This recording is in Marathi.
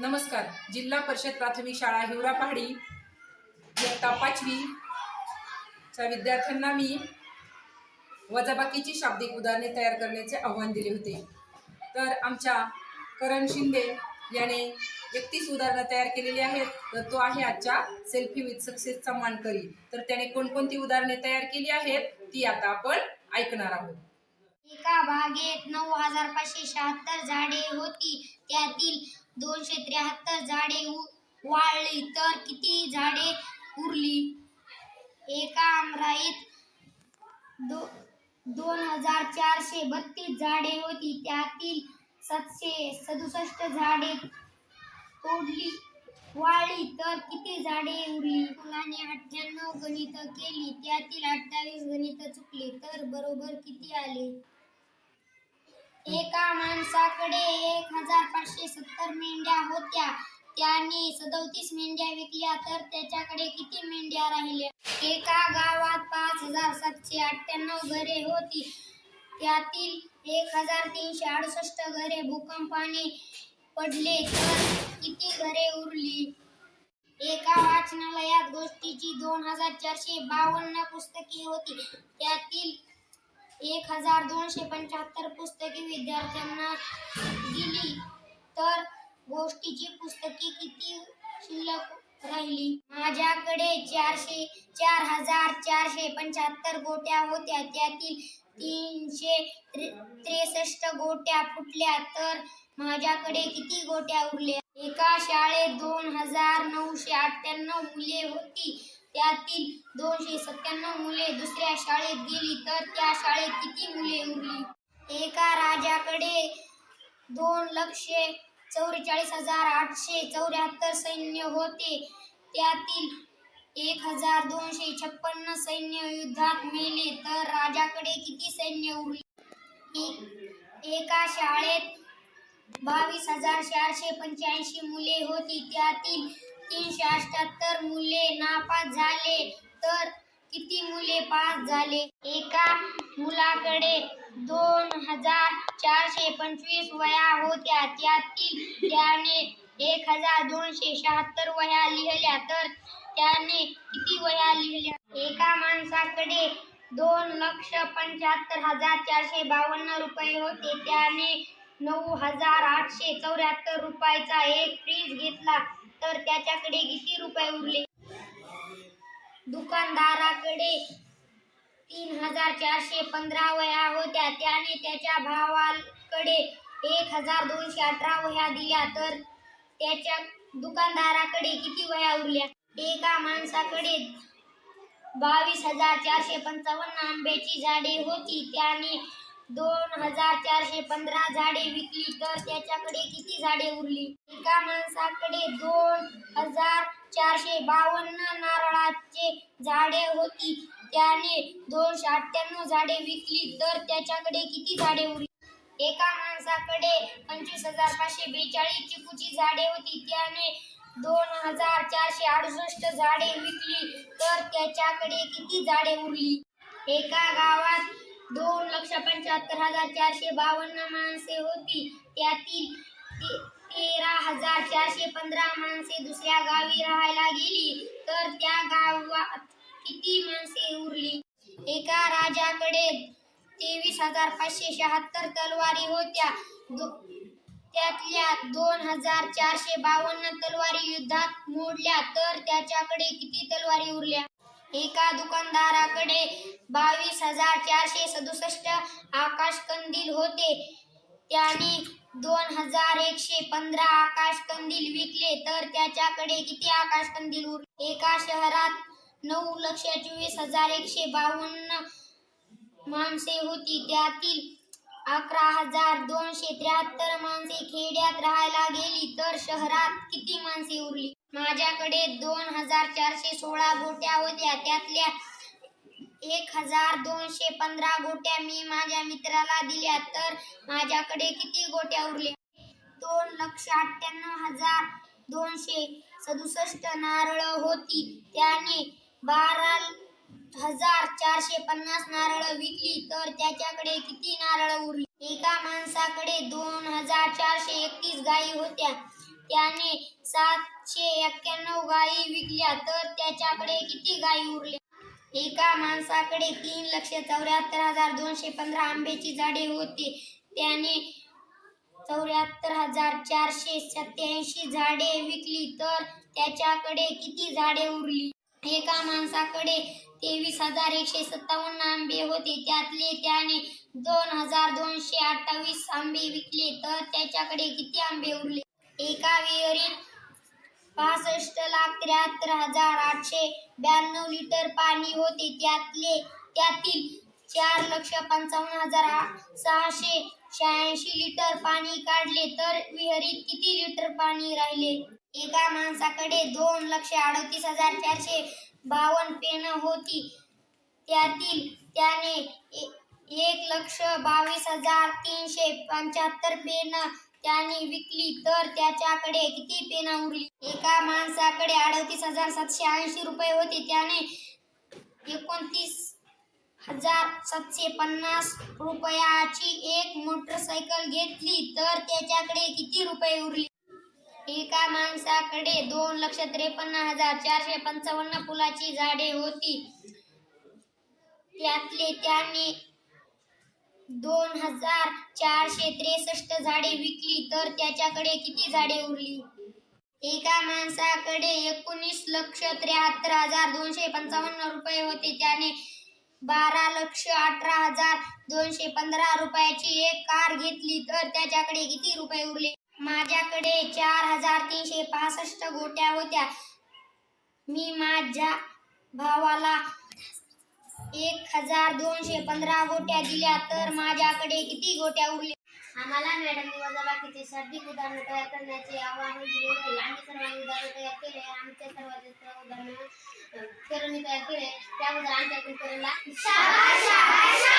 नमस्कार. जिल्हा परिषद प्राथमिक शाळा हिवरा पहाडी इयत्ता 5वी च्या विद्यार्थ्यांना मी वजाबाकीची शाब्दिक उदाहरणे तयार करण्याचे आव्हान दिले होते. तर आमच्या करण शिंदे याने 31 उदाहरणं तयार केलेली आहेत. तर तो आहे आजच्या सेल्फी विथ सक्सेसचा मानकरी. तर त्याने कोणकोणती उदाहरणे तयार केली आहेत ती आता आपण ऐकणार आहोत. एका बागेत 9576 झाडे होती. त्यातील 273 झाडे वाळली तर किती झाडे उरली? एका आमराईत 2432 झाडे होती. त्यातील 767 झाडे तोडली वाळली तर किती झाडे उरली? मुलाने 98 गणित केली. त्यातील 28 गणित चुकले तर बरोबर किती आले? एका माणसाकडे 1570 मेंढ्या होत्या. त्याने 37 मेंढ्या विकल्या तर त्याच्याकडे किती मेंढ्या राहिल्या? एका गावात 5798 घरे होती. त्यातील 1368 घरे भूकंपाने पडले तर किती घरे उरली? एका वाचनालयात गोष्टीची 2452 पुस्तके होती. त्यातील 1275 पुस्तके विद्यार्थ्यांना दिली तर गोष्टीची पुस्तके किती शिल्लक राहिली? माझ्याकडे 4475 गोट्या होत्या. त्यातील 363 गोट्या फुटल्या तर माझ्याकडे किती गोट्या उरल्या? एका शाळेत 2998 मुले होती. त्यातील 297 मुले दुसऱ्या शाळेत गेली तर त्या शाळेत किती मुले उरली? एका राजाकडे 2,44,874 सैन्य होते. त्यातील 1256 सैन्य युद्धात मेले तर राजाकडे किती सैन्य उरले? एका शाळेत 22,485 मुले होती. त्यातील 378 मुले नापास झाले तर किती मुले पास झाले? एका मुलाकडे 2425 वह्या होत्या. त्यातील त्याने 1276 वह्या लिहिल्या तर त्याने किती वह्या लिहिल्या? एका माणसाकडे 2,75,452 रुपये होते. त्याने 9,874 रुपयाचा एक फ्रीज घेतला तर त्याच्याकडे किती रुपये उरले? दुकानदाराकडे 3,415 वह्या होत्या. त्याने त्याच्या भावाकडे 1,218 वह्या दिल्या तर त्याच्या दुकानदाराकडे किती वह्या उरल्या? एका माणसाकडे 22,455 आंब्याची झाडे होती. त्याने 2,415 झाडे विकली तर त्याच्याकडे किती झाडे उरली? एका माणसाकडे 2,452 नारळाची झाडे होती. त्याने 298 झाडे विकली तर त्याच्याकडे किती झाडे उरली? एका माणसाकडे 25,542 चिकूची झाडे होती. त्याने 2,468 झाडे विकली तर त्याच्याकडे किती झाडे उरली? एका गावात 2,75,452 माणसे होती. त्यातील 13,415 माणसे दुसऱ्या गावी राहायला गेली तर त्या गावात किती माणसे उरली? एका राजाकडे 23,576 तलवारी होत्या. त्यातल्या 2,452 तलवारी युद्धात मोडल्या तर त्याच्याकडे किती तलवारी उरल्या? एका दुकानदाराकडे 22,467 आकाशकंदील होते. त्याने 2,115 आकाशकंदील विकले तर त्याच्याकडे किती आकाशकंदील उरले? एका शहरात 9,24,152 माणसे होती. त्यातील 11,273 माणसे खेड्यात राहायला गेली तर शहरात किती माणसे उरली? माझ्याकडे 2,416 गोट्या होत्या. त्यातल्या 1,215 गोट्या मी माझ्या मित्राला दिल्या तर माझ्याकडे किती गोट्या उरल्या? 2,98,267 नारळ होती. त्याने 12,450 नारळ विकली तर त्याच्याकडे किती नारळ उरली? एका माणसाकडे 2,431 गायी होत्या. त्याने 791 गायी विकल्या तर त्याच्याकडे किती गायी उरल्या? एका माणसाकडे 3,74,215 आंब्याची झाडे होती. त्याने 74,487 झाडे विकली तर त्याच्याकडे किती झाडे उरली? एका माणसाकडे 23,157 आंबे होते. त्यातले त्याने 2,228 आंबे विकले तर त्याच्याकडे किती आंबे उरले? एका विहिरीत 65,73,892 लिटर पाणी होते. त्यातील 4,55,686 लिटर पाणी काढले तर विहिरीत किती लिटर पाणी राहिले? एका माणसाकडे 2,38,452 पेन होती. त्यातील त्याने 1,22,375 पेन त्याने विकली तर त्याच्याकडे किती पेन उरली? एका माणसाकडे 38,780 रुपये होते. त्याने 29,750 रुपयाची एक मोटरसायकल घेतली तर त्याच्याकडे किती रुपये उरले? एका माणसाकडे 2,53,455 फुलाची झाडे होती. त्यातले त्याने 2,463 झाडे विकली तर त्याच्याकडे किती झाडे उरली? एका माणसाकडे 19,73,255 रुपये होते. त्याने 12,18,215 रुपयाची एक कार घेतली तर त्याच्याकडे किती रुपये उरले? माझ्याकडे 4,365 गोट्या होत्या. मी माझ्या भावाला 1,215 गोट्या दिल्या तर माझ्याकडे किती गोट्या उरल्या? आम्हाला मॅडमने वजाबाकीचे शाब्दिक उदाहरण तयार करण्याचे आवाहन दिले होते. आम्ही सर्वांनी उदाहरण तयार केले. आमच्या सर्वांचे उदाहरण करणं तयार केले. त्याबद्दल आमच्या कुलकर्णीला शाबास.